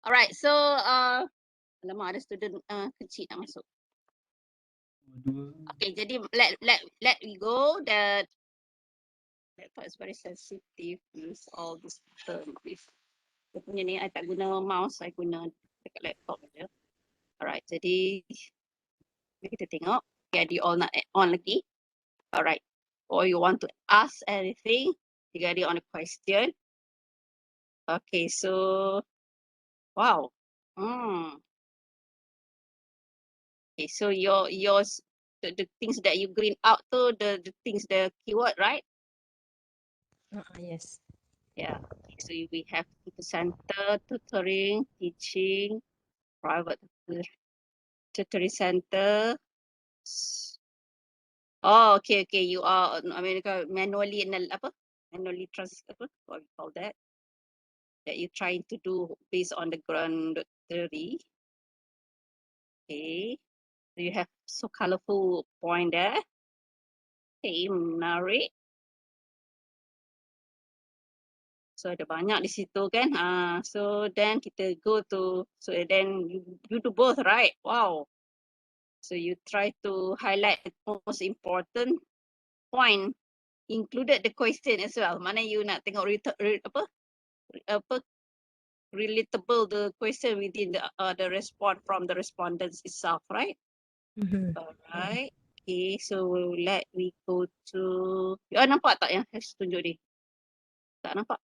Alright, so alamak ada student kecil nak masuk. Okay, jadi let we go. That laptop is very sensitive. Use all this term. If dia punya ni, I tak guna mouse, I guna dekat laptop aja. Alright, jadi kita tengok. Okay, you all nak add on lagi. Alright, or you want to ask anything regarding on the question. Okay, so wow. Okay, so yours the things that you green out to the things the keyword, right? Yes. Yeah. Okay, so we have tutor center, tutoring, teaching, private tutoring center. Oh, okay. You are manually manually what we call that? That you're trying to do based on the ground theory. Okay. So you have so colorful point there. Okay, menarik. So ada banyak di situ kan. So then kita go to, so then you do both, right? Wow. So you try to highlight the most important point, included the question as well. Mana you nak tengok relatable the question within the response from the respondents itself, right? Alright. Okay, so let we go to, nampak tak yang saya tunjuk ni? Tak nampak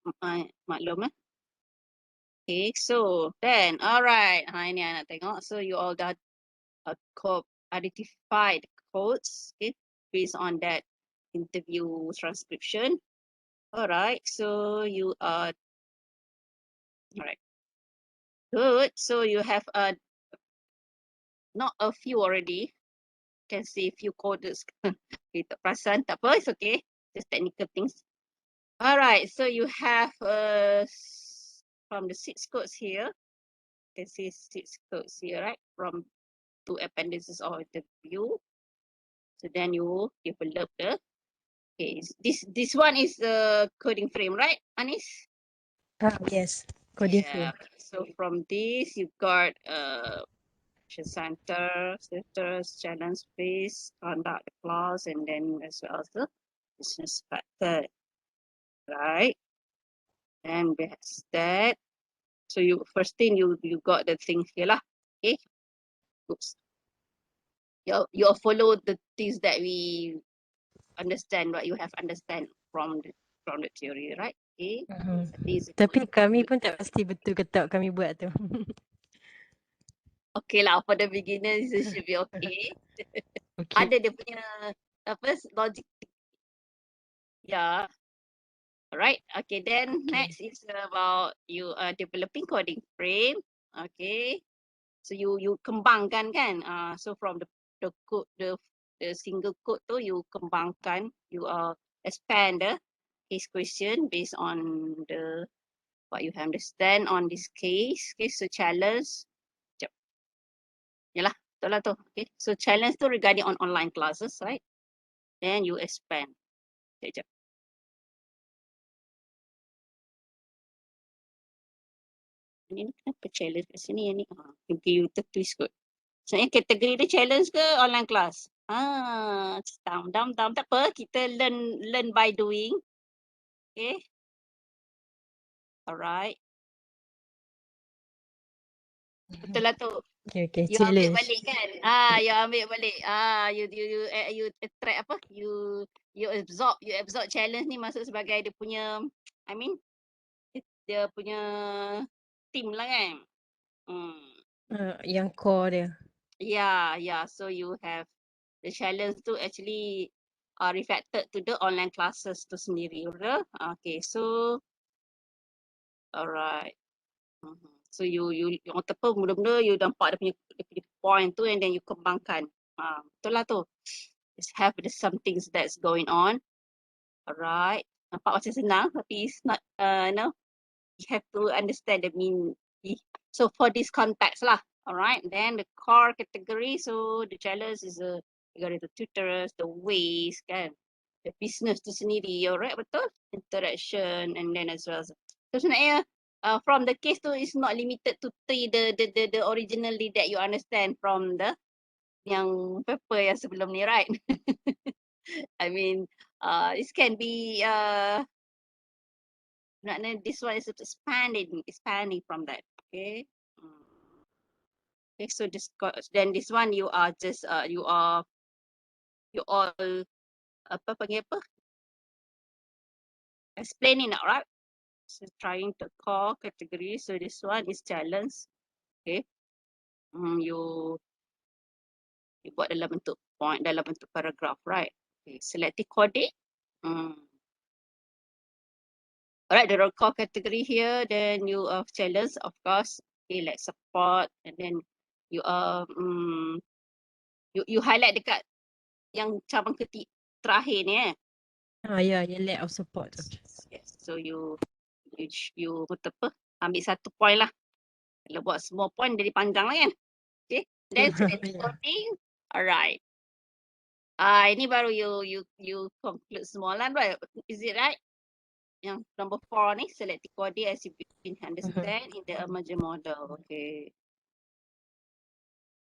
maklum. Okay, so then, alright. Ini I nak tengok. So you all got identified codes, okay, based on that interview transcription. Alright, so you are, alright, good. So you have not a few already. Can see a few codes. Okay, tak perasan, tak apa, it's okay. Just technical things. Alright, so you have from the 6 codes here. You can see 6 codes here, right? From 2 appendices of interview. So then you develop the, okay, this one is the coding frame, right, Anis? Yes, coding Yeah. frame. So from this you got center, sisters, challenge space, conduct the class, and then as well as the business factor, right? And that's that. So you first thing you got the thing here lah. Okay. Oops. You follow the things that we understand, what you have understand from the theory, right? Okay. Tapi kami pun tak pasti betul ke tak kami buat tu. Okay lah, for the beginners it should be okay. Okay. Ada dia punya logic. Yeah. Alright. Okay, then next is about you developing coding frame. Okay. So you kembangkan kan. So from the code, the single code tu you kembangkan, you expand the case question based on the what you understand on this case. Okay, so challenge. Yalah, betul lah tu. Okay, so challenge tu regarding on online classes, right? Then you expand. Sekejap. Ini kenapa challenge kat sini yang ni? Okay, you tertulis kot. Sebenarnya kategori dia challenge ke online class? Tak apa. Kita learn by doing. Okay. Alright. Betul lah tu. Okay, You challenge. ambil balik kan? You ambil balik. You attract apa? You absorb challenge ni masuk sebagai dia punya, I mean, dia punya team lah kan? Yang core dia. Yeah. So you have the challenge tu actually reflected to the online classes tu sendiri, betul? Okay, so alright. So you apa mula-mula you nampak dia punya point tu and then you kembangkan. Betul lah tu. Just have some things that's going on. Alright. Nampak macam senang tapi it's not, you have to understand the mean. So for this context lah. Alright. Then the core category. So the challenge is regarding the tutors, the ways kan. The business tu sendiri. Alright, betul? Interaction and then as well as. So sebenarnya from the case tu is not limited to the originally that you understand from the yang paper yang sebelum ni, right? I mean, this can be this one is expanding from that. Okay. Okay, so then this one you are just you all apa panggil apa? Explaining it, right? So trying to call category. So this one is challenge. Okay. You buat dalam bentuk point, dalam bentuk paragraph, right? Okay, selective coding. Alright, the call category here, then you challenge, of course. Okay, like support, and then you you highlight dekat yang cabang terakhir ni Ya, yang lack of support. Okay. Yes. So you apa, ambil satu point lah. Kalau buat semua point jadi panjang lah kan. Okay. Then selective coding. Alright. Ini baru you conclude semua lah, right? Is it right? Yang number 4 ni, selective coding as you can understand in the emergent model. Okay.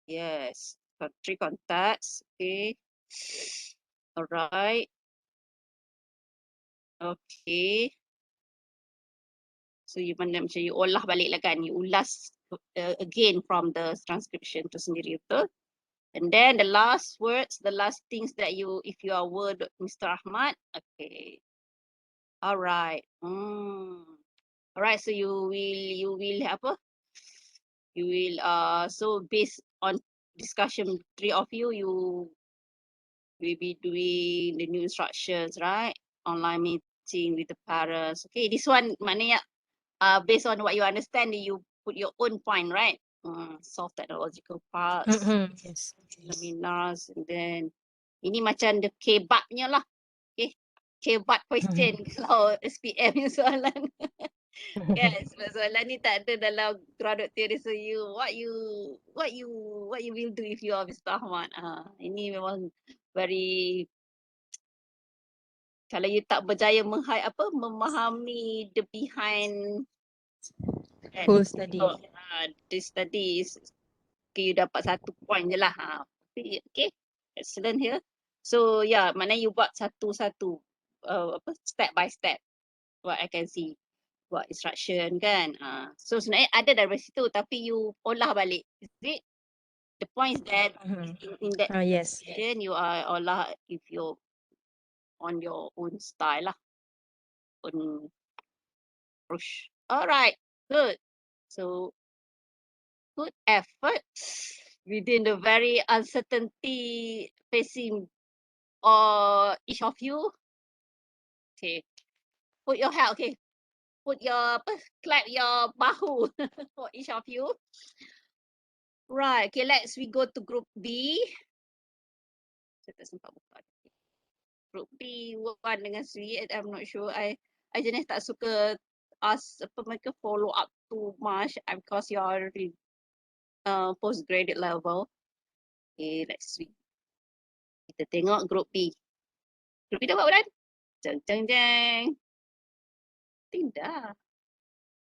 Yes. Got 3 contacts. Okay. Alright. Okay. So you macam you olah balik lah kan. You ulas again from the transcription tu sendiri, betul? And then the last words, the last things that you, if you are word Mr. Ahmad, okay. Alright. Alright, so you will apa? You will so based on discussion 3 of you, you will be doing the new instructions, right? Online meeting with the parents. Okay, this one maknanya based on what you understand, you put your own point, right? Soft technological parts, Yes. seminars, and then ini macam the K-BAT-nya lah. Okay, K-BAT question kalau SPM yang soalan. Yes, soalan ni tak ada dalam graduate theory. So what you will do if you are Mr. Ahmad? Ini memang very, kalau you tak berjaya memahami the behind Full study. This study is okay, you dapat 1 point je lah. Okay, excellent here. So yeah, maknanya you buat satu-satu step by step. What I can see, buat instruction kan. So sebenarnya ada dari situ tapi you olah balik. Is it the points that in that Yes. then you are olah if you on your own style lah. On approach. Alright, good. So good effort within the very uncertainty facing each of you. Okay, put your hand. Okay, put your clap your bahu for each of you. Right. Okay, we go to group B. Saya tak sempat buka. Group B one dengan Sri. I'm not sure. I jenis tak suka ask mereka follow up too much because you are already postgraduate level. Okay, let's see. Kita tengok group B. Group B dah buat bulan? Jeng jeng jeng. Tidak.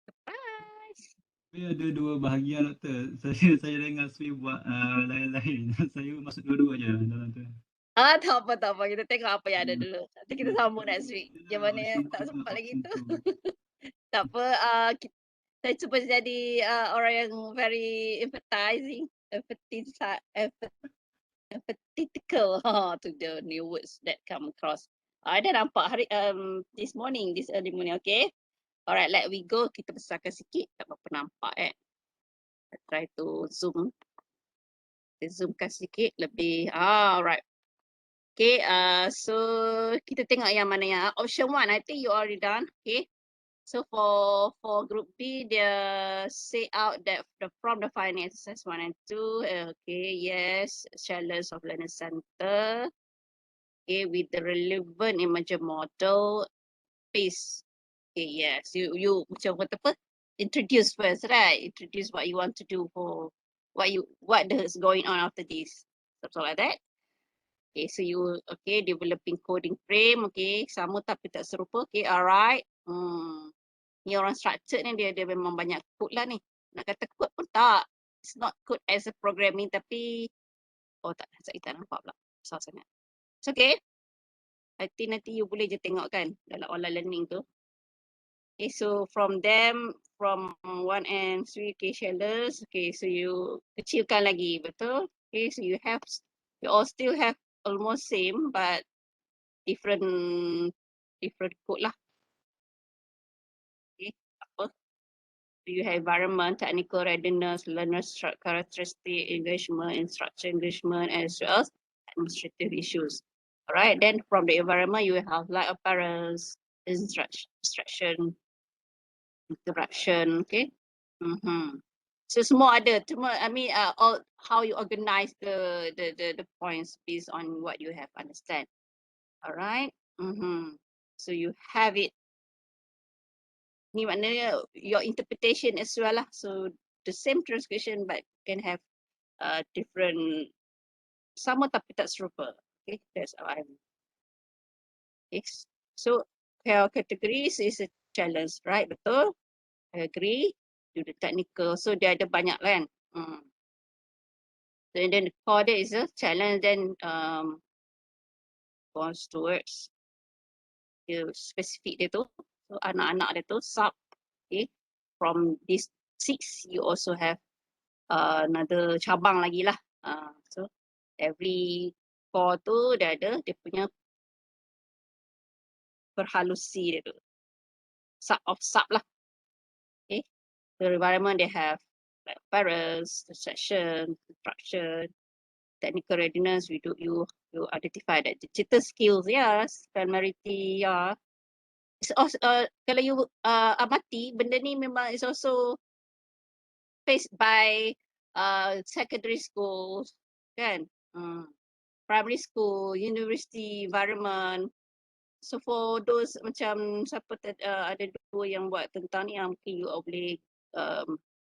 Surprise. Tapi ada 2 bahagian, Doktor. Saya dengar Sri buat lain-lain. Saya masuk dua-dua je dalam tu. Tak apa. Kita tengok apa yang ada dulu. Nanti kita sambung next week. Yang mana yang tak sempat lagi tu. Tak apa. Saya cuba jadi orang yang very empathizing. Empathetical to the new words that come across. I dah nampak this early morning, okay? Alright, let we go. Kita besarkan sikit. Tak berapa nampak I try to zoom. Kita zoomkan sikit lebih. Alright. Okay, so kita tengok yang mana yang option 1. I think you already done. Okay. So for group B, they say out that from the finance exercise 1 and 2. Okay, yes, challenge of learning center. Okay, with the relevant emergent model piece. Okay, yes, you macam apa? Introduce first, right? Introduce what you want to do for what is going on after this. Something like that. Okay, so you developing coding frame. Okay, sama tapi tak serupa. Okay, alright. Ni orang structured ni dia memang banyak code lah ni. Nak kata code pun tak. It's not code as a programming tapi tak, saya tak nampak pula. Besar sangat. It's okay. I think nanti you boleh je tengok kan dalam online learning tu. Okay, so from 1 and 3 shallows. Okay, so you kecilkan lagi, betul? Okay, so you all still have almost same but different code lah. Okay, apa? You have environment, technical readiness, learner characteristic, engagement, instructor engagement, as well as administrative issues. Alright, then from the environment you have like appearance, instruction, interaction, okay. So semua ada. Cuma I mean all how you organize the points based on what you have understand. Alright. So you have it. Ni maknanya your interpretation as well lah. So the same transcription but can have different, sama tapi tak serupa. Okay, that's how I mean. Okay. So categories is a challenge, right? Betul? I agree. Do the technical. So dia ada banyak kan. So then the core dia is a challenge. Then goes towards the specific dia tu. So anak-anak dia tu sub. Okay. From these 6 you also have another cabang lagi lah. So every core tu dia ada dia punya perhalusi dia tu. Sub lah. Okay. The environment they have like appearance, perception, instruction, technical readiness. You identify that digital skills, yes, primarity, yeah. It's also, kalau you amati, benda ni memang is also faced by secondary schools, kan? Primary school, university, environment. So for those macam siapa ada 2 yang buat tentang ni, mungkin you boleh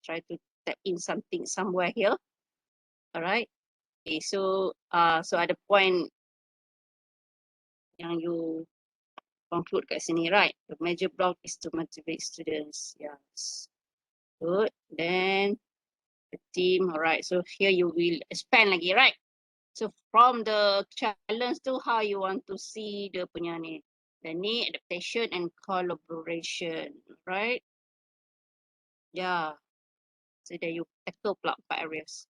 try to tap in something somewhere here. Alright. Okay, so ada point yang you conclude kat sini, right? The major block is to motivate students. Yes. Good. Then the team. Alright. So here you will expand lagi, right? So from the challenge to how you want to see the punya ni, the need, adaptation, and collaboration, right? Yeah. So then you tackle pula 4 areas.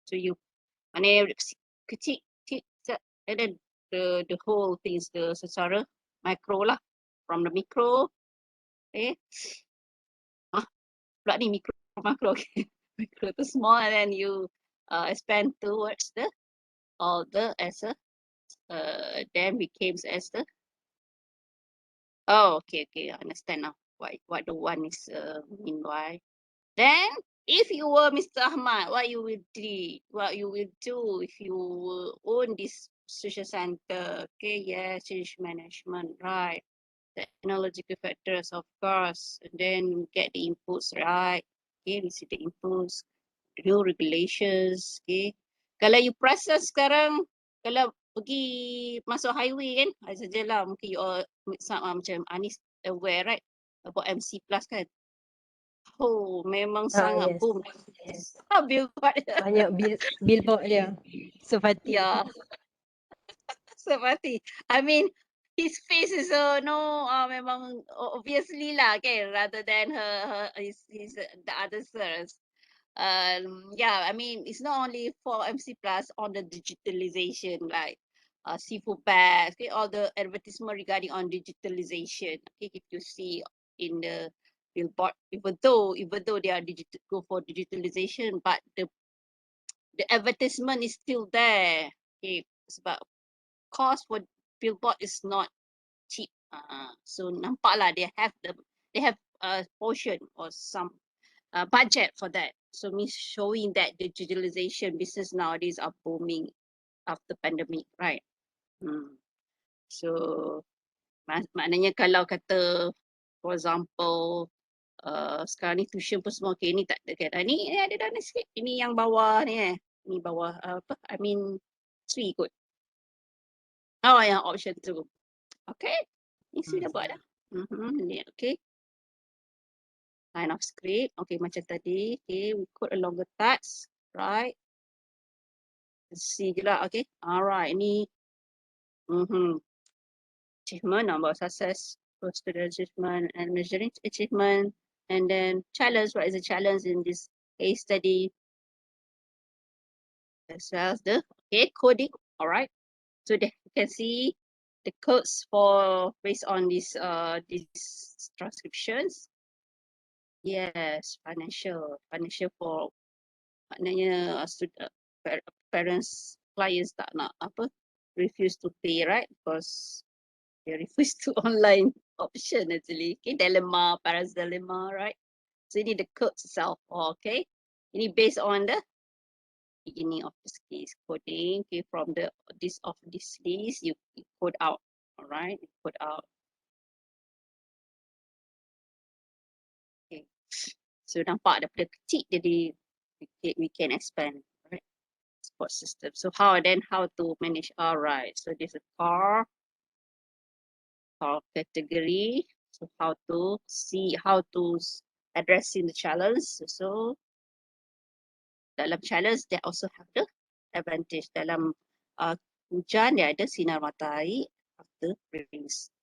So you mana kecil, and then the whole thing is the secara micro lah. From the micro, okay. Pula ni micro, macro, okay. Micro to small, and then you expand towards the all the as a then becomes as the. Oh, okay, I understand now. What the one is mean by. Then, if you were Mr. Ahmad, what you will do if you own this social center? Okay, yes, change management, right? Technological factors, of course. And then get the inputs, right? Okay, we see the inputs, new regulations. Okay, kalau you process sekarang, kalau pergi masuk highway kan, sajalah mungkin you all macam Anis aware, right? About MC Plus kan. Oh, memang sangat Yes. boom. Yes. Billboard. Banyak billboard dia. Sofati. Yeah. Sofati. I mean, his face is memang obviously lah, okay, rather than his the other sirs. Yeah, I mean, it's not only for MC Plus on the digitalization, like seafood bags, okay, all the advertisement regarding on digitalization. Okay, if you see in the billboard, even though they are go for digitalization, but the advertisement is still there. Okay, sebab cost for billboard is not cheap. So nampaklah they have a portion or some budget for that. So means showing that digitalization business nowadays are booming after pandemic, right? So maknanya kalau kata for example sekarang ni tuition pun semua okay, ni tak ada kan. Ni ada dana sikit. Ini yang bawah ni Ni bawah apa? I mean 3 kot. Oh, yang option tu. Okay. Ni sudah buat dah. Ni, okay. Line of script. Okay, macam tadi. Okay, we code a longer text. Right. See je lah. Okay. Alright. Ni. Achievement, number of success, student achievement, and measuring achievement. And then challenge. What is the challenge in this case study? As well as the coding. Alright. So you can see the codes for based on these transcriptions. Yes, financial for maknanya parents clients tak nak refuse to pay, right? Because they refuse to online option actually. Okay, dilemma, parents dilemma, right? So ini the codes itself. Okay, ini based on the beginning of this case coding. Okay, from this list you code out. All right, you code out. Okay, so nampak daripada kecil jadi we can expand, right? Support system. So how to manage? All right, so this is car category. So how to addressing the challenge. So dalam challenge they also have the advantage. Dalam hujan dia ada sinar matahari after rains.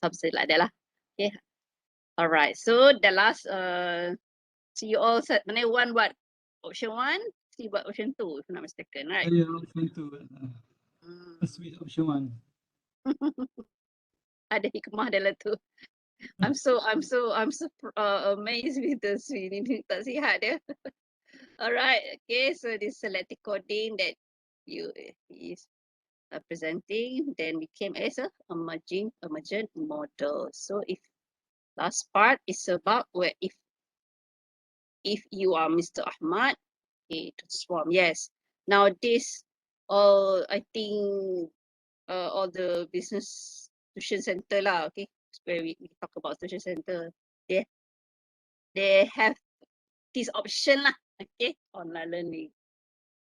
Something like that lah. Okay. Alright. So the last so you all said mana one buat option 1, see buat option 2 if I'm not mistaken, right? Saya option 2. Switch option 1. Ada hikmah dalam tu. I'm so amazed with the screen ini, tak sihat dia. Alright, okay, so this selected coding that you is presenting then became as a emergent model. So if last part is about where if you are Mr. Ahmad, okay, transform. Yes. Now this I think all the business tuition center lah, okay, where we talk about tuition center, they have this option lah, okay, online learning.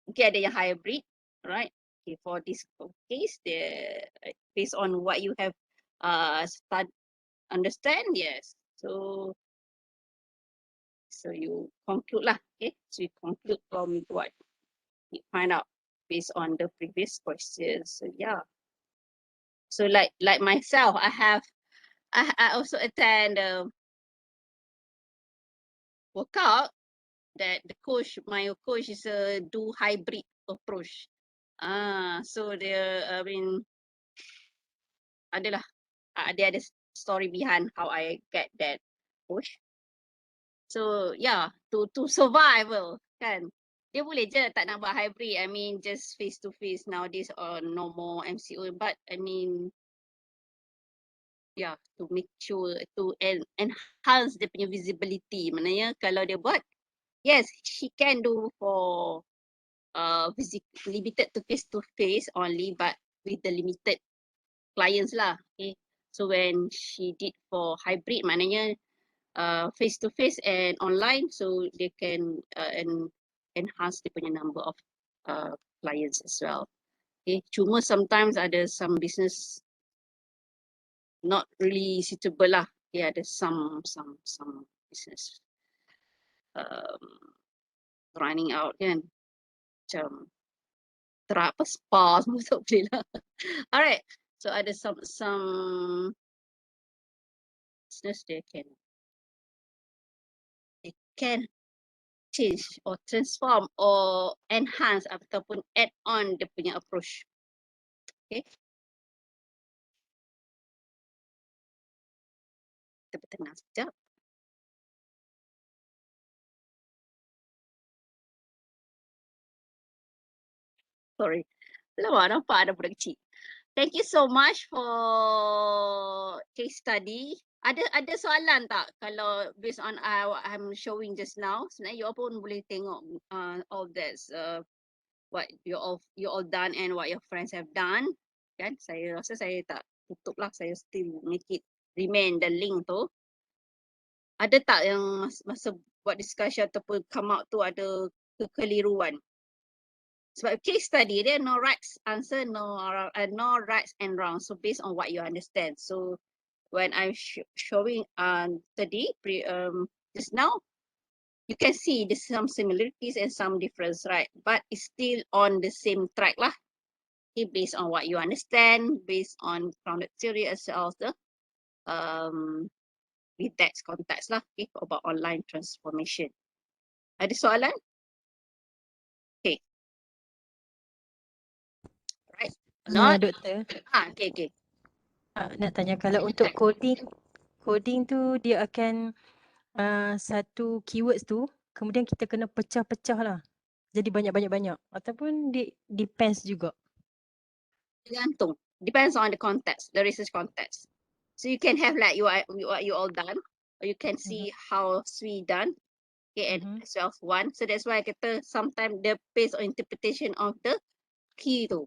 Okay, ada yang hybrid, right? Okay, for this case, based on what you have understand, yes. So you conclude lah, okay? So you conclude from what you find out based on the previous questions. So yeah. So like myself, I also attend the workout that my coach is do hybrid approach. So I mean, adalah dia ada story behind how I get that coach. So yeah, to survive kan. Dia boleh je tak nak buat hybrid. I mean just face to face nowadays or no more MCO. But I mean yeah, to make sure to enhance dia punya visibility. Maknanya kalau dia buat, yes, she can do for limited to face only, but with the limited clients lah. Okay. So when she did for hybrid, maknanya face to face and online, so they can enhance the punya number of clients as well. Okay. Cuma sometimes ada some business not really suitable lah. Okay, ada some business running out kan. Macam spa semua tak boleh lah. Alright, so ada some business they can change or transform or enhance ataupun add on dia punya approach. Okay. Kita bertenang sekejap. Sorry. Lama nampak ada budak kecil. Thank you so much for case study. Ada soalan tak kalau based on what I'm showing just now? Sebenarnya you all pun boleh tengok all that's what you all done and what your friends have done. Kan? Saya rasa saya tak tutup lah. Saya still make it remain the link tu. Ada tak yang masa buat discussion ataupun come out tu ada kekeliruan? Sebab case study dia no right answer, no right and wrong. So based on what you understand. So when I'm showing tadi just now, you can see there's some similarities and some difference, right? But it's still on the same track lah. Okay, based on what you understand, based on grounded theory as well as the with text context lah, okay, about online transformation. Ada soalan? Okay, right? Not? Doktor, Okay. nak tanya kalau untuk coding tu dia akan satu keywords tu kemudian kita kena pecah-pecah lah. Jadi banyak-banyak ataupun depends juga. Tergantung. Depends on the context, the research context. So you can have like you all done, or you can see how we done, okay, and as well as one. So that's why I kata sometimes the based on interpretation of the key tu,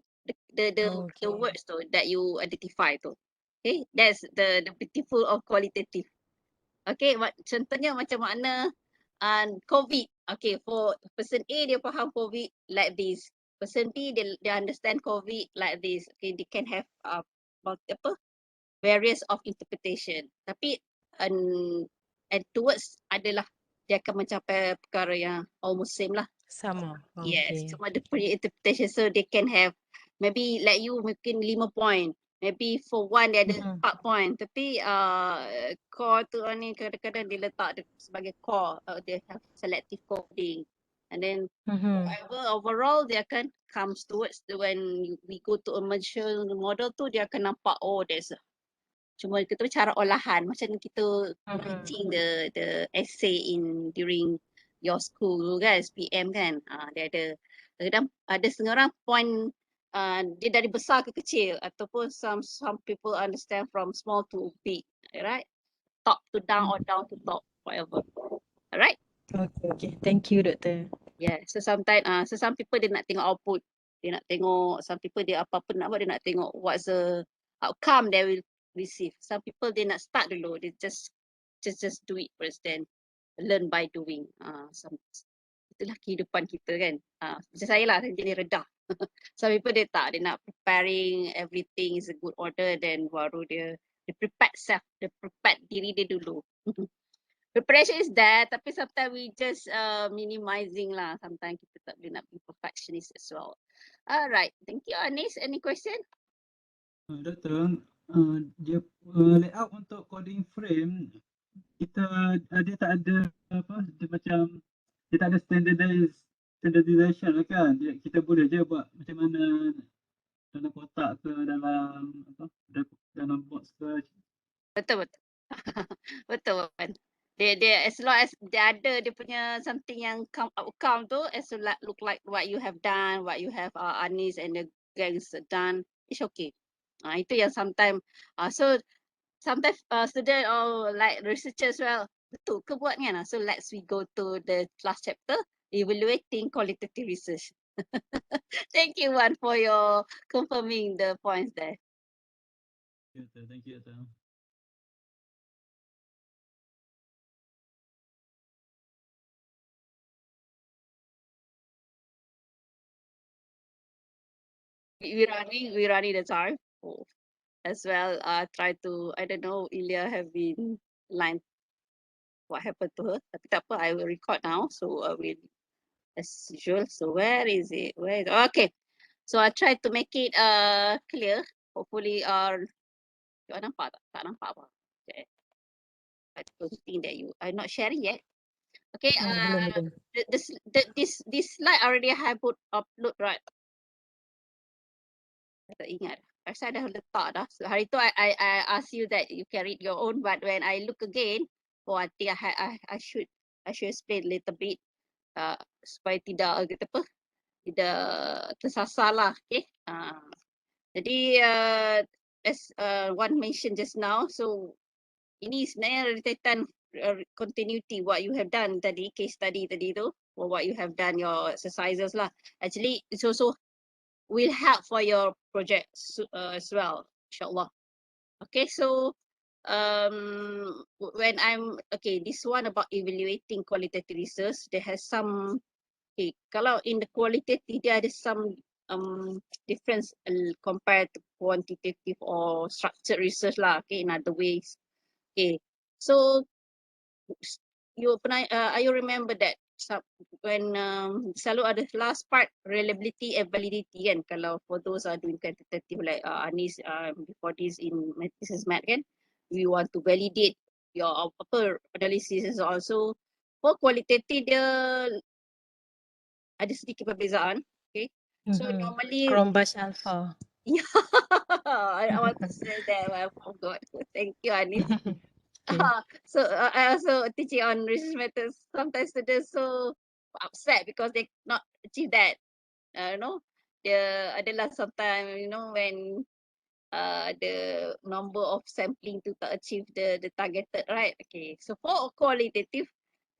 the words tu that you identify tu. Okay, that's the beautiful of qualitative. Okay, contohnya macam mana COVID. Okay, for person A dia faham COVID like this. Person B they understand COVID like this. Okay, they can have various of interpretation. Tapi and towards adalah dia akan mencapai perkara yang almost same lah. Sama. Yes, cuma dia punya interpretation, so they can have maybe like you mungkin 5 point. Maybe for one dia ada 4 point. Tapi core tu ni kadang-kadang dia letak dia sebagai core. They have selective coding. And then however overall dia akan comes towards when we go to a mature model tu dia akan nampak there's cuma kita cara olahan macam kita writing the essay in during your school kan, SPM kan. Dia ada kadang ada setengah orang point dia dari besar ke kecil ataupun some people understand from small to big, right? Top to down or down to top, whatever. Alright? Okay. Thank you, Doktor. Yeah, so sometimes so some people dia nak tengok output. Dia nak tengok, some people dia apa-apa nak buat dia nak tengok what's the outcome they will receive. Some people they nak start dulu, they just do it first then learn by doing. Itulah kehidupan kita kan. Macam saya lah, saya jadi redah. Some people dia tak, dia nak preparing everything is a good order, then baru dia prepared diri dia dulu. Preparation is there, tapi sometimes we just minimizing lah. Sometimes kita tak boleh nak be perfectionist as well. Alright, thank you Anis. Any question? Doktor, dia layout untuk coding frame kita dia tak ada apa, dia macam dia tak ada standardization lah kan. Kita boleh je buat macam mana dalam kotak ke dalam apa, dalam box ke. Betul. Betul kan. Dia as long as dia ada dia punya something yang outcome tu, as look like what you have done, what you have Anis and the gangs done, it's okay. Itu yang sometimes so sometimes student or like researchers well, betul ke buat kan? So let's we go to the last chapter, evaluating qualitative research. Thank you Wan for your confirming the points there. Thank you. We running the time as well. Try to, I don't know, Ilya have been line. What happened to her? Tapi tak apa, I will record now. So I will, as usual. So where is it? Okay. So I try to make it clear. Hopefully, you nampak tak? Tak nampak apa. Okay. I don't think that you are not sharing yet. Okay. Belum. This slide already I put upload, right? Tak ingat. Saya dah letak dah. So, hari tu I ask you that you can read your own, but when I look again, I think I should explain a little bit supaya tidak tersasar lah. Okay. Jadi as one mentioned just now, so ini sebenarnya rentetan continuity what you have done tadi, case study tadi tu, or what you have done your exercises lah. Actually, it's also will help for your project as well, insyaAllah. Okay, so when this one about evaluating qualitative research, there has some, kalau in the qualitative, dia ada some difference compared to quantitative or structured research lah. Okay, in other ways. Okay, so you pernah, you remember that when selalu ada last part reliability and validity kan, kalau for those are doing quantitative like Anis before this in Business Math kan, we want to validate your apa analysis is also. For qualitative dia ada sedikit perbezaan. Okay, so normally Chromebus Alpha. yeah, I want to say that but I forgot. Thank you, Anis. Okay. So I also teaching on research methods. Sometimes students so upset because they not achieve that. You know, there adalah sometimes when the number of sampling to achieve the targeted, right? Okay. So for qualitative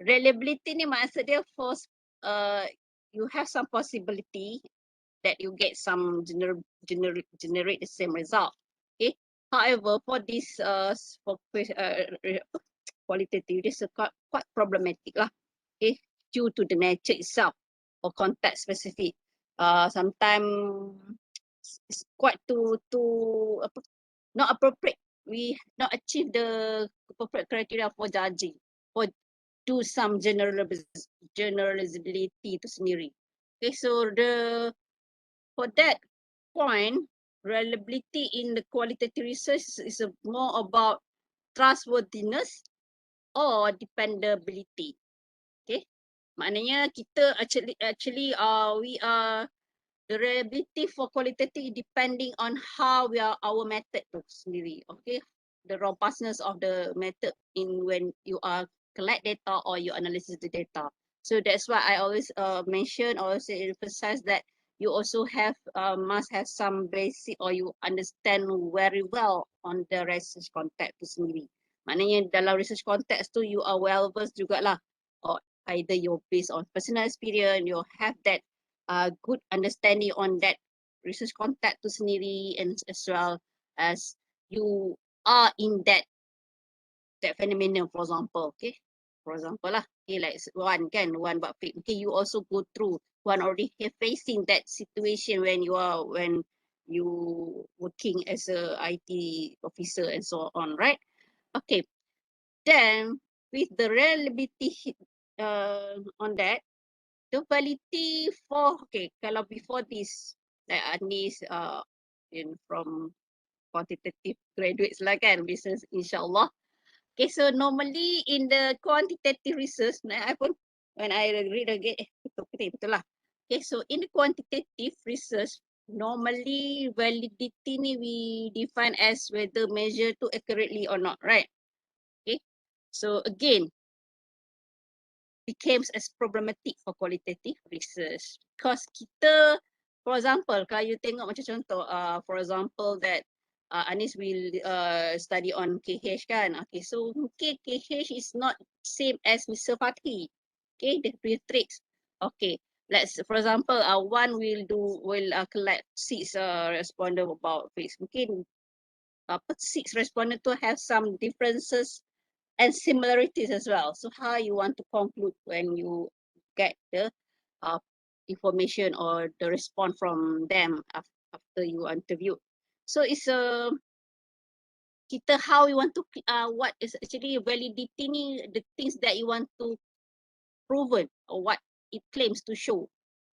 reliability ni maksud dia for you have some possibility that you get some generate the same result. Okay. However, for this for qualitative, this is quite problematic lah. Okay, due to the nature itself or context specific. Sometimes it's quite not appropriate. We not achieve the appropriate criteria for judging, for do some generalizability to sendiri. Okay, so for that point, reliability in the qualitative research is more about trustworthiness or dependability. Okay, maknanya kita actually we are the reliability for qualitative depending on how our method tu sendiri. Okay, the robustness of the method in when you are collect data or you analysis the data. So that's why I always mention or say emphasize that you also have must have some basic or you understand very well on the research context tu sendiri. Maknanya dalam research context tu you are well versed jugalah, or either you're based on personal experience, you have that good understanding on that research context tu sendiri, and as well as you are in that phenomenon, for example. Okay, for example lah, okay, like one buat fake, okay, you also go through one already facing that situation when you working as a IT officer and so on, right? Okay, then with the reliability on that, the validity for, okay, kalau before this like Anis from quantitative graduates lah kan, business insyaAllah. Okay, so normally in the quantitative research, I pun when I read again, betul lah. Okay, so in the quantitative research, normally validity ni we define as whether measure to accurately or not, right? Okay, so again, becomes as problematic for qualitative research because kita, for example, kalau you tengok macam contoh, for example that Anis will study on KH kan, okay, so mungkin KH is not same as Mr. Fatih, okay, the tricks, okay, let's for example one will collect 6 respondent about face, mungkin 6 respondent to have some differences and similarities as well. So how you want to conclude when you get the information or the response from them after you interview. So it's kita how you want to what is actually validity ni, the things that you want to proven or what it claims to show.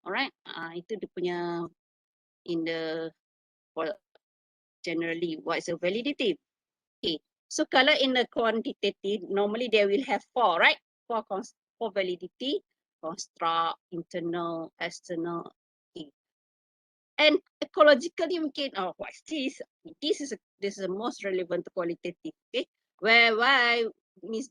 Alright, itu dia punya in the generally what is a validity. Okay, so kalau in the quantitative, normally they will have 4, right? For validity, construct, internal, external. Okay. And ecologically, mungkin, what is this? This is the most relevant to qualitative. Okay, why means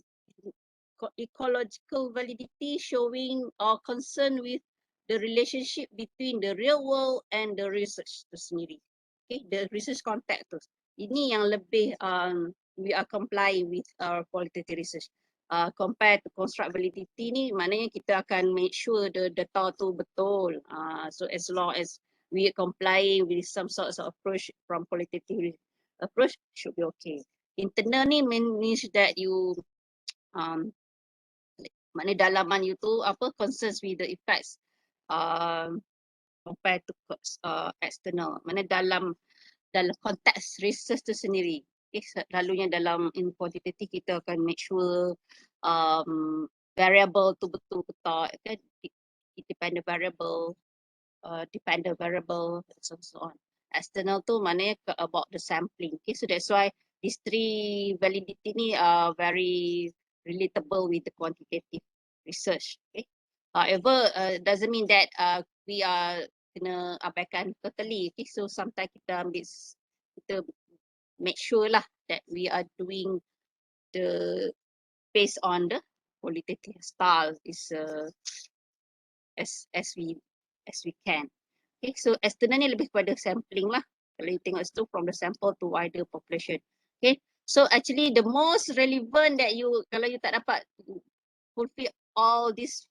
ecological validity showing or concern with the relationship between the real world and the research tu sendiri. Okay, the research context tu. Ini yang lebih we are complying with our qualitative research. Compared to construct validity ni, maknanya kita akan make sure the data tu betul. So as long as we are complying with some sorts of approach from qualitative approach, should be okay. Internal ni means that you maknanya dalaman you tu apa concerns with the effects compare to external. Mana dalam konteks research tu sendiri. Selalunya dalam in quantitative kita akan make sure variable tu betul-betul kan, independent variable, dependent variable, and so on. External tu maknanya about the sampling. Okay, so that's why these three validity ni are very relatable with the quantitative research. Okay, however, doesn't mean that we are kena abaikan totally. Okay, so sometimes kita make sure lah that we are doing the based on the qualitative style is as we can. Okay, so external ni lebih kepada sampling lah. Kalau you tengok situ from the sample to wider population. Okay, so actually the most relevant that you, kalau you tak dapat fulfill all this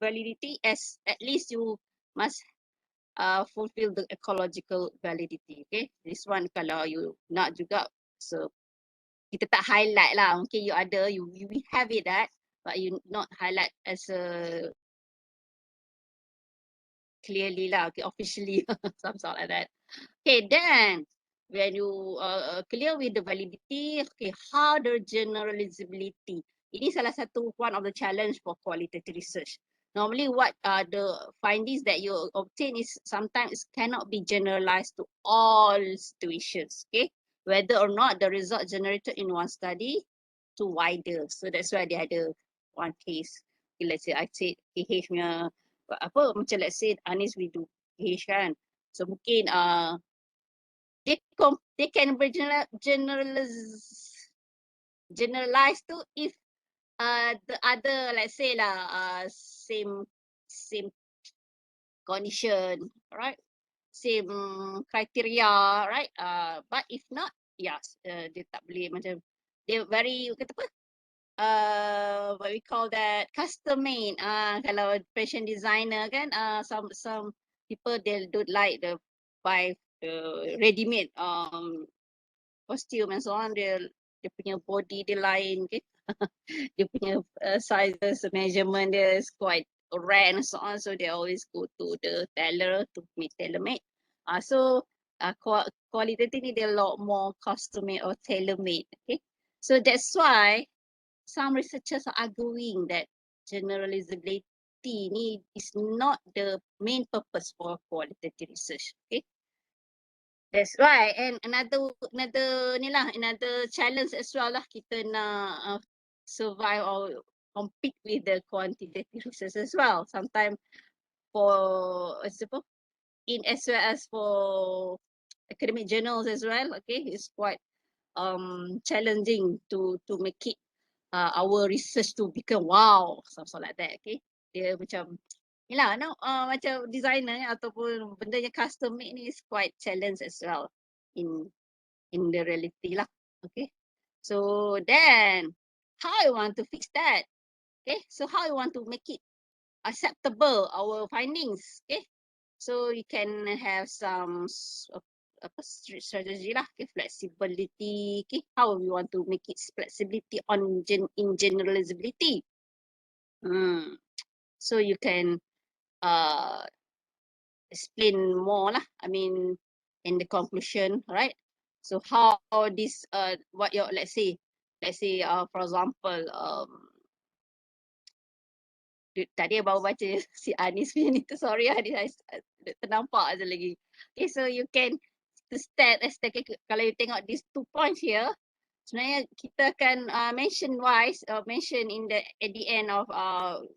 validity, as at least you must fulfill the ecological validity. Okay, this one kalau you nak juga, so kita tak highlight lah. Mungkin you ada, you have it that, but you not highlight as a clearly lah, okay, officially, something like that. Okay, then when you clear with the validity, okay, how the generalizability. Ini salah satu one of the challenge for qualitative research. Normally what the findings that you obtain is sometimes cannot be generalized to all situations, okay? Whether or not the result generated in one study to wider. So that's why dia ada one case. Okay, let's say I said KH punya apa, macam let's say Anis we do KH kan. So mungkin they can be generalized to if the other, let's say lah, same condition, right? Same criteria, right? But if not, yes, dia tak boleh macam, dia very, kata apa? What we call that, custom made. Kalau fashion designer kan, some people they don't like the buy ready made costume and so on. Dia punya body dia lain, okay? Dia punya sizes, measurement dia is quite rare and so on. So they always go to the tailor to make tailor made. So qualitative ni dia a lot more custom made or tailor made. Okay, so that's why some researchers are arguing that generalizability ni is not the main purpose for qualitative research. Okay, that's why, and another ni lah, another challenge as well lah, kita nak survive or compete with the quantitative research as well. Sometimes for in as well as for academic journals as well. Okay, it's quite challenging to make it our research to become wow, something like that. Okay, dia macam yelah, no, macam designer ataupun benda yang custom made ni is quite challenge as well in the reality lah. Okay, so then how I want to fix that? Okay, so how I want to make it acceptable our findings? Okay, so you can have some strategy lah, okay, flexibility. Okay, how we want to make it flexibility on in generalizability. So you can explain more lah. I mean, in the conclusion, right? So how this what your let's say for example tadi baru baca si Anis punya ni tu, sorry Anis, ternampak je lagi. Okay, so you can to start kalau you tengok these 2 points here, sebenarnya kita akan mention in the at the end of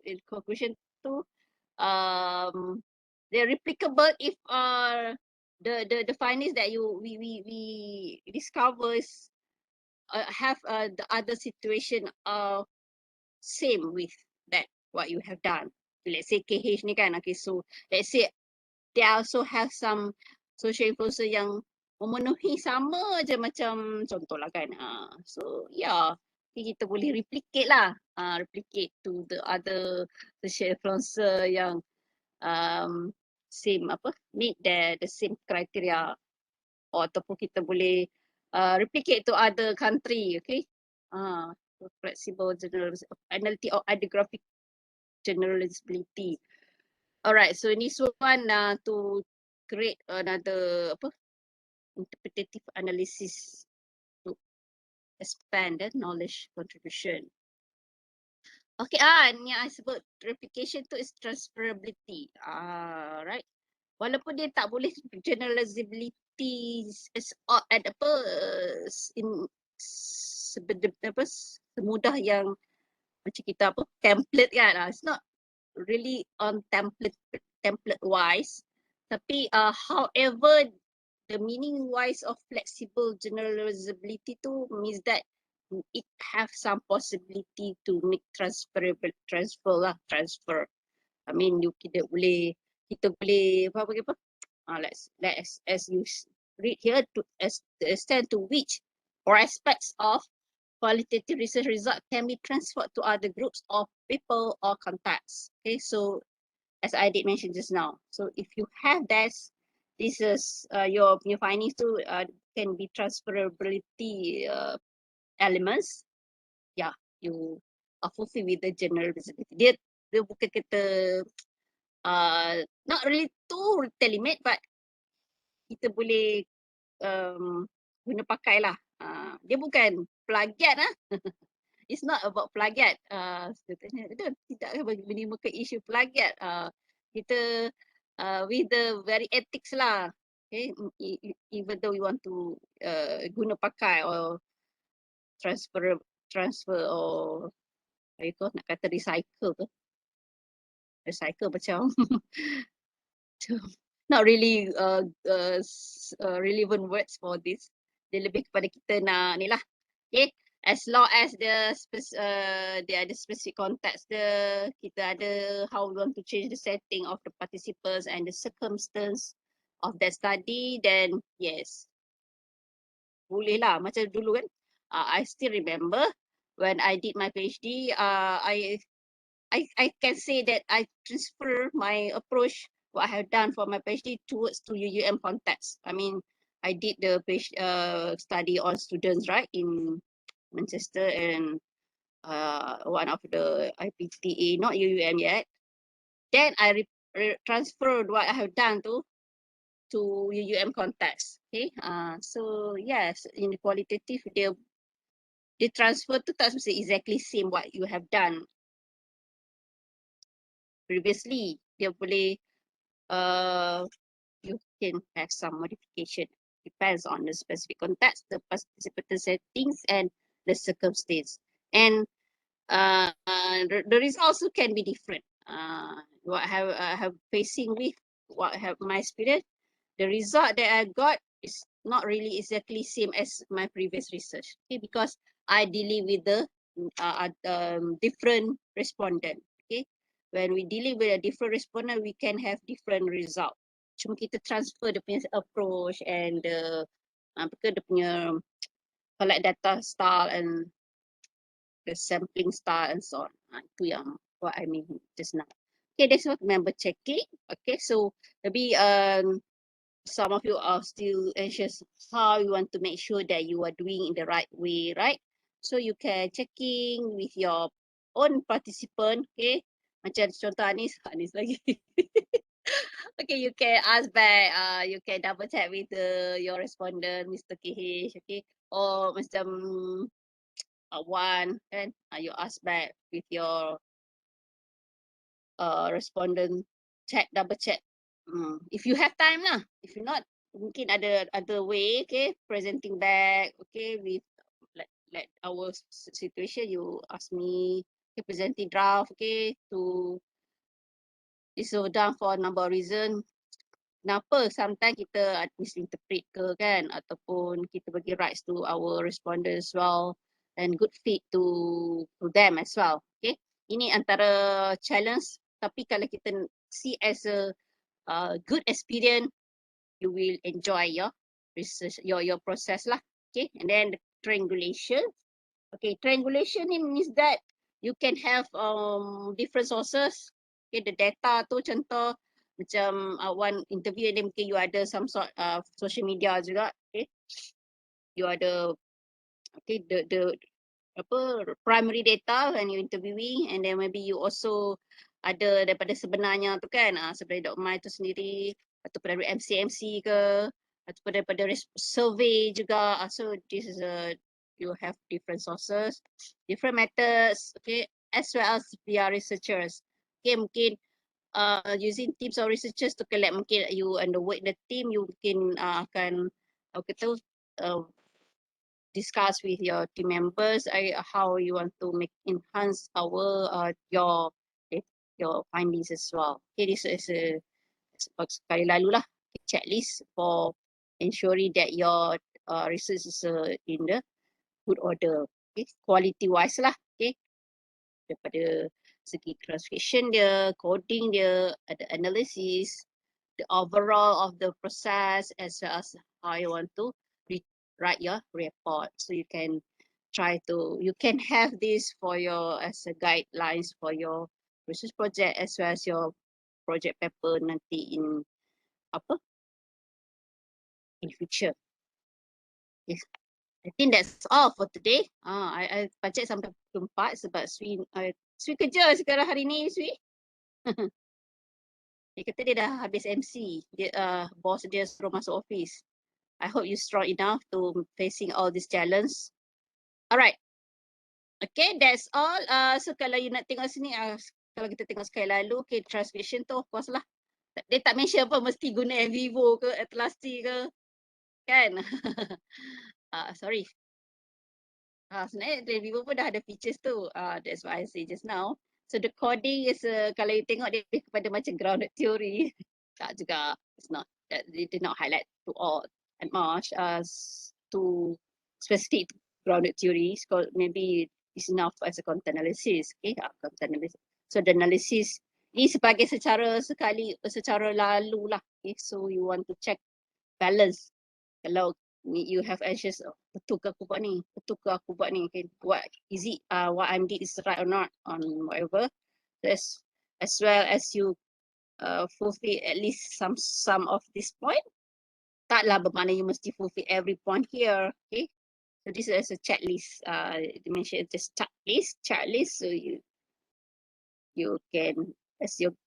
in conclusion tu, they're replicable if the findings that we discover have the other situation same with that what you have done. Let's say KH ni kan, okay, so let's say they also have some social influencer yang memenuhi sama je macam contoh lah kan. So yeah, kita boleh replicate lah, replicate to the other social influencer yang same meet the same criteria, ataupun kita boleh replicate to other country. Okay, flexible generalizability or ideographic generalizability. Alright, so this one to create another interpretative analysis to expand the knowledge contribution. Okay, ni I sebut replication tu is transferability. Right. Walaupun dia tak boleh generalizability semudah yang macam kita template kan. It's not really on template wise. Tapi however the meaning wise of flexible generalizability tu means that it have some possibility to make transfer. I mean kita boleh apa let's as you read here to as the extent to which or aspects of qualitative research result can be transferred to other groups of people or contexts. Okay, so as I did mention just now, so if you have this is your findings too can be transferability elements. Yeah, you are fulfilled with the general visibility. Dia bukan kita not really too limit, but kita boleh guna pakai lah. Dia bukan plagiat It's not about plagiat. Sebenarnya itu tidak menimbulkan isu plagiat. Kita with the very ethics lah. Okay, even though we want to guna pakai or transfer or nak kata recycle macam not really relevant words for this. Dia lebih kepada kita nak ni lah. Okay, as long as dia ada specific context dia, kita ada how we want to change the setting of the participants and the circumstance of that study, then yes, boleh lah. Macam dulu kan, I still remember when I did my PhD, I can say that I transfer my approach, what I have done for my PhD towards to UUM context. I mean, I did the study on students, right, in Manchester and one of the IPTA, not UUM yet. Then I transferred what I have done to UUM context. Okay, so yes, in the qualitative, the transfer to tak mesti exactly same what you have done previously. Dia boleh you can have some modification. Depends on the specific context, the participant settings, and the circumstance. And the results also can be different. What I have facing with what I have my experience, the result that I got is not really exactly same as my previous research. Okay, because I dealing with the different respondent. Okay, when we dealing with a different respondent, we can have different result. Cuma kita transfer dia punya approach and the dia punya collect data style and the sampling style and so on. Itu yang what I mean just now. Okay, that's what member checking. Okay, so maybe some of you are still anxious how you want to make sure that you are doing in the right way, right? So you can checking with your own participant. Okay, macam contoh Anis lagi. Okay, you can ask back. You can double check with your respondent, Mr. KH. Okay, or macam one, kan? You ask back with your respondent, double check. If you have time lah. If you not, mungkin ada other way. Okay, presenting back. Okay, with like our situation, you ask me. Okay, presenting draft. Okay, to this so done for a number of reason. Kenapa sometimes kita misinterpret ke kan, ataupun kita bagi rights to our respondent as well and good fit to them as well. Okay, ini antara challenge, tapi kalau kita see as a good experience, you will enjoy your research, your process lah. Okay, and then the triangulation. Okay, triangulation means that you can have different sources. Okay, the data tu contoh macam one interview and then mungkin you ada some sort of social media juga. Okay, you ada okay the primary data when you interviewing, and then maybe you also ada daripada sebenarnya tu kan, sebenarnya .my tu sendiri, ataupun dari MC ke, ataupun daripada survey juga. So this is you have different sources, different methods, okay, as well as via researchers. Okay, mungkin using teams of researchers to collect, mungkin you and the work the team, you mungkin akan kata discuss with your team members how you want to enhance your findings as well. Okay, this is sekali lalu lah checklist for ensuring that your research is in the good order. Okay, quality wise lah. Okay, daripada segi transcription dia, coding dia, ada analysis, the overall of the process, as well as how you want to write your report. So you can you can have this for your as a guidelines for your research project as well as your project paper nanti in future. Yes. I think that's all for today. I bajet sampai pukul 4 sebab Sri kerja sekarang hari ni, Sri. Dia kata dia dah habis MC. Bos dia suruh masuk office. I hope you strong enough to facing all these challenges. Alright. Okay, that's all. So kalau you nak tengok sini, kalau kita tengok sekali lalu, okay, transcription tu of course lah. Dia tak mention apa mesti guna Vivo ke, Atlasty ke. Kan? Sorry. Sebenarnya Vivo pun dah ada features tu. That's what I say just now. So the coding is, kalau you tengok dia kepada macam grounded theory. Tak juga. It's not. They did not highlight to all and much to specific grounded theories. Maybe it's enough as a content analysis. Okay, content analysis. So the analysis ni sebagai secara lalu lah. Okay, so you want to check balance. Kalau you have anxious, betul ke aku buat ni? Betul ke aku buat ni? Okay, what is it? What I did is right or not on whatever. As well as you fulfill at least some of this point. Taklah bermakna you mesti fulfill every point here. Okay, so this is a checklist. Dimension just checklist. So you can as your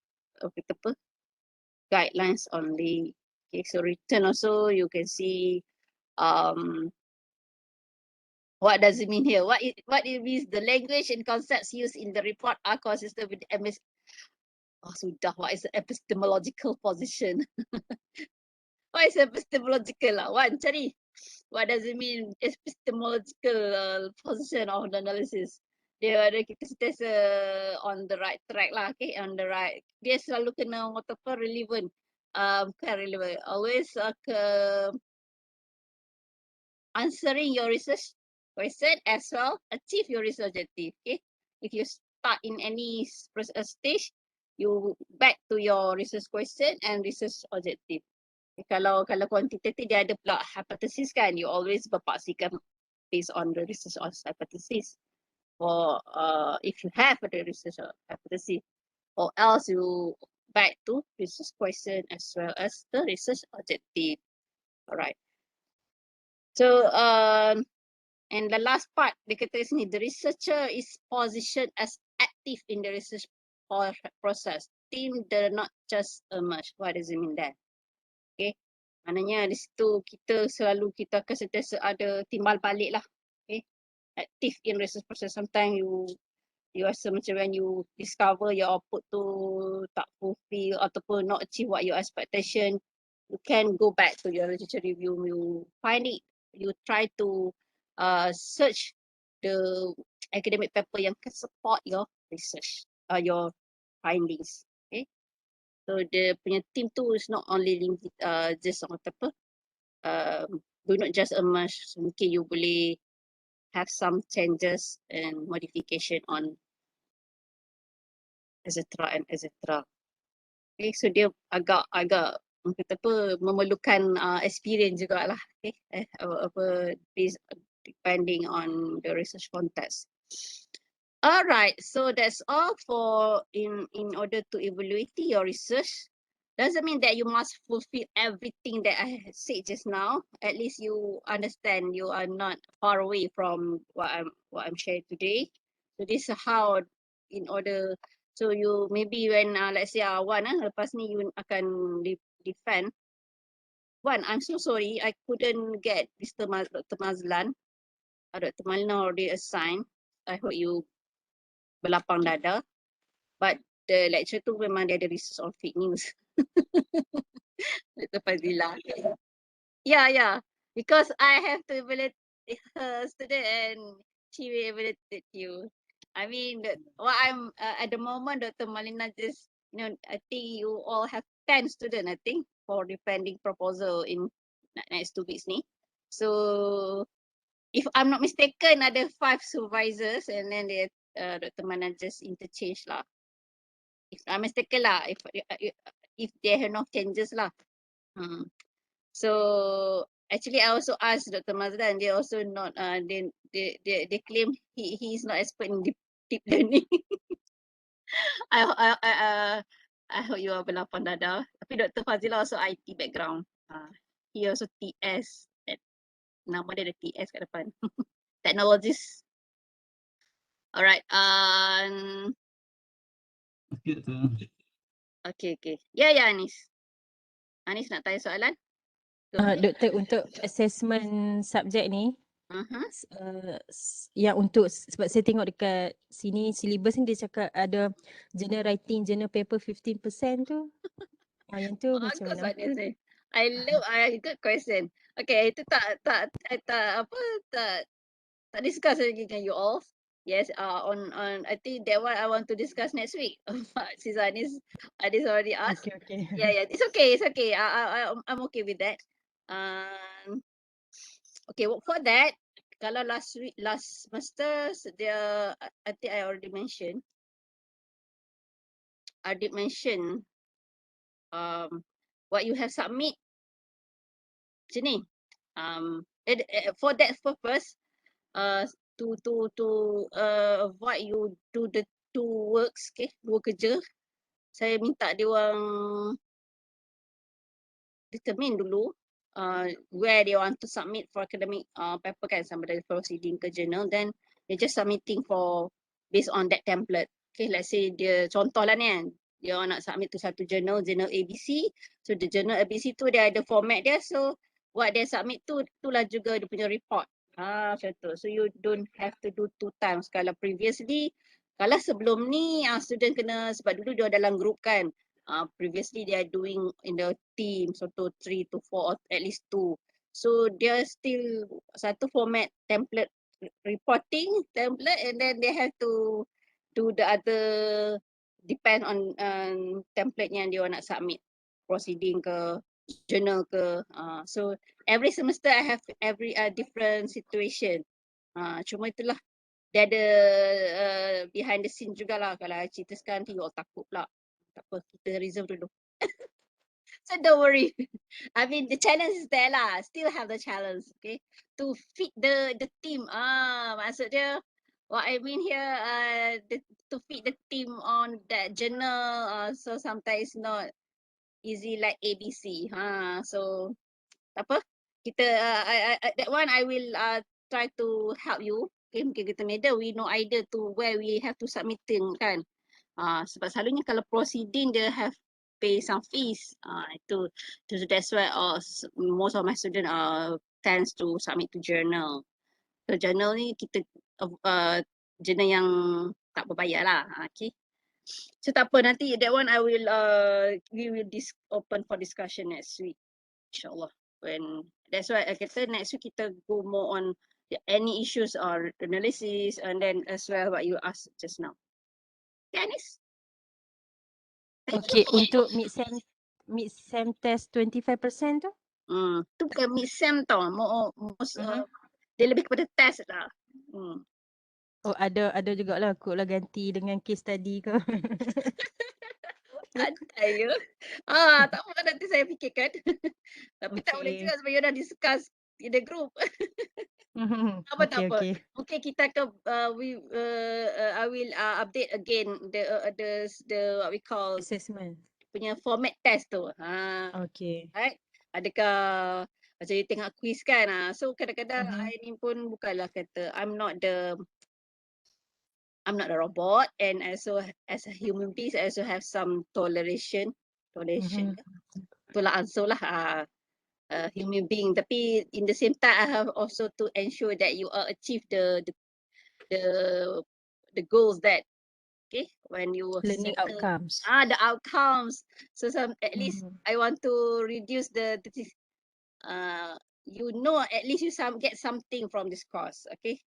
guidelines only. Okay, so written also you can see what does it mean here? What it means? The language and concepts used in the report are consistent with MS. Sudah. What is the epistemological position? What is epistemological lah? Wan, cari. What does it mean? Epistemological position of the analysis. Dia ada kita sentiasa on the right track lah, okay? On the right. Dia selalu kena apa relevant. Bukan relevant. Always answering your research question as well, achieve your research objective. Okay, if you start in any stage, you back to your research question and research objective. Okay, kalau quantitative dia ada pula hypothesis kan, you always berpaksikan based on the research hypothesis. Or if you have the research hypothesis, or else you back to research question as well as the research objective. Alright. So and the last part, dia kata sini, the researcher is positioned as active in the research process. Team do not just emerge. What does it mean there? Okay. Maknanya di situ kita akan sentiasa ada timbal balik lah. Okay. Active in research process. Sometimes you rasa macam when you discover your output tu tak fulfill ataupun not achieve what your expectation, you can go back to your literature review. You find it. You try to search the academic paper yang can support your research, your findings. Okay, so the punya team tu is not only limited, just on apa, do not just emerge. So, mungkin you boleh have some changes and modification on etc. and etc. Okay, so dia agak kata apa, memerlukan experience jugalah. Okay, based depending on the research context. Alright, so that's all for in order to evaluate your research. Doesn't mean that you must fulfill everything that I said just now. At least you understand you are not far away from what I'm sharing today. So this is how, in order So you maybe when let's say Wan lepas ni you akan defend. Wan, I'm so sorry I couldn't get Dr. Mazlan. Dr. Malina already assigned. I hope you berlapang dada. But the lecture tu memang dia ada research on fake news. Dr. Fazila. Yeah. Because I have to evaluate her student and she will evaluate you. I mean, what I'm at the moment, Dr. Malina just, I think you all have 10 students, I think, for defending proposal in next 2 weeks ni. So, if I'm not mistaken, ada 5 supervisors and then they, Dr. Malina just interchange lah. If I'm mistaken lah, if there are no changes lah. So actually, I also asked Dr. Mazda, and they also not. They claim he is not expert in deep learning. I hope you are berlapang dada. Tapi Dr. Fazila also IT background. He also TS. Nama dia ada TS kat depan. Technologist. Alright. Sikit tu. Okay. Ya, Anis. Anis nak tanya soalan? Doktor, untuk assessment subjek ni, yang untuk, sebab saya tengok dekat sini syllabus ni dia cakap ada journal writing, journal paper 15% tu. Yang tu macam Bagus mana? soalan saya. I good question. Okay, itu tak discuss lagi dengan you all. Yes, on I think that one I want to discuss next week. Since Anis already asked. Okay. Yeah, it's okay. I'm okay with that. Okay, for that, kalau last semester, I think I already mentioned. I did mention what you have submit. Macam ni. For that purpose, to avoid you do the 2 works, okay, 2 kerja, saya minta dia orang determine dulu where they want to submit for academic paper kan, sama ada proceeding ke journal, then they just submitting for based on that template. Okay, let's say dia contoh lah ni kan, dia orang nak submit to satu journal ABC, so the journal ABC tu dia ada format dia, so what they submit tu itulah juga dia punya report. Macam tu. So you don't have to do 2 times. Kalau previously, kalau sebelum ni student kena, sebab dulu dia dalam group kan, previously they are doing in the team, so 3 to 4 or at least 2. So dia still satu format template reporting template, and then they have to do the other, depend on template yang dia nak submit, proceeding ke journal ke. So every semester I have every different situation. Cuma itulah dia ada behind the scene jugalah. Kalau I cerita sekarang nanti you all takut pula. Tak apa, kita reserve dulu. So don't worry. I mean the challenge is there lah. Still have the challenge, okay? To fit the team. Maksud dia, what I mean here, to fit the team on that journal. So sometimes not easy like ABC. So tak apa. Kita that one I will try to help you. Okay, mungkin kita middle we no idea to where we have to submitting kan. Sebab selalunya kalau proceeding dia have pay some fees. Itu that's why most of my student tends to submit to journal. So journal ni kita journal yang tak berbayar lah. Okay. So tak apa, nanti that one I will we will open for discussion next week. InsyaAllah. That's why I kata next week kita go more on any issues or analysis, and then as well what you asked just now. Okay, Anis? Okay, untuk mid-sem test 25% tu? Tu bukan mid-sem tau. Dia lebih kepada test lah. Oh, ada jugalah kot lah ganti dengan case study ke. Ada ya. Tak apa, nanti saya fikirkan. Tapi tak boleh juga sebab you dah discuss in the group. Tak apa. Okay. Mungkin kita akan I will update again the what we call Assessment. punya format test tu. Okay. Right? Adakah macam you tengok quiz kan. So kadang-kadang I ni pun bukanlah kata I'm not I'm not a robot, and also as a human being, I also have some toleration. Itulah answer lah. Human being. Tapi in the same time, I have also to ensure that you achieve the goals that when you Learning settle outcomes. the outcomes. So at least I want to reduce the at least you get something from this course, okay?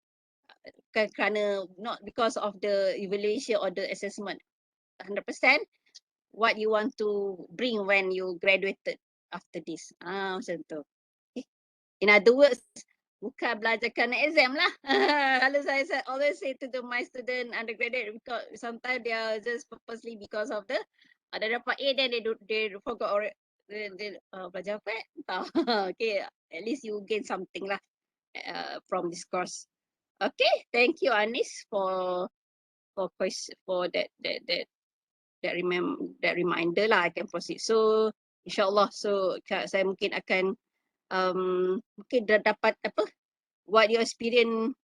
Kerana not because of the evaluation or the assessment, 100% what you want to bring when you graduated after this. Macam tu. Okay. In other words, bukan belajar kerana exam lah. Kalau saya always say to my student undergraduate, because sometimes they are just purposely because of the ada dapat A, then they forgot or they belajar apa? Tahu. Okay, at least you gain something lah from this course. Okay, thank you Anis for that reminder lah. I can proceed. So insyaAllah, so saya mungkin akan mungkin dah dapat apa what your experience.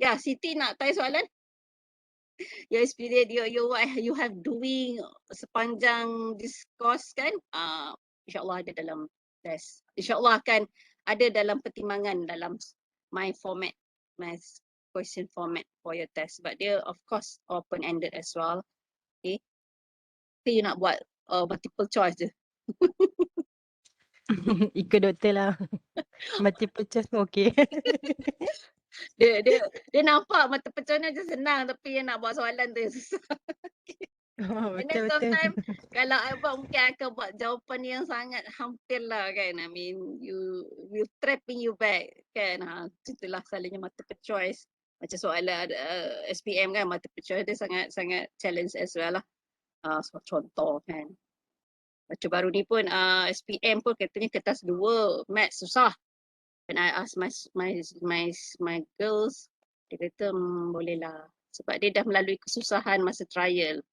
Ya, Siti nak tanya soalan? Your experience, what you have doing sepanjang this course kan? InsyaAllah ada dalam test. InsyaAllah akan ada dalam pertimbangan dalam my format, my question format for your test. But dia of course open-ended as well. Okay. Okay, you nak buat multiple choice je. Ikut doktor lah. Multiple choice pun okey. Dia nampak mata pecahnya je senang, tapi dia nak buat soalan tu yang susah. And then Betul-betul. sometimes kalau I buat, mungkin I akan buat jawapan yang sangat hampir lah kan. I mean, you will trapping you back kan. Itulah salahnya multiple choice. Macam soalan SPM kan, multiple choice dia sangat challenge as well lah. Contoh kan. Macam baru ni pun SPM pun katanya kertas 2, maths susah. And I ask my girls, dia kata boleh lah. Sebab dia dah melalui kesusahan masa trial.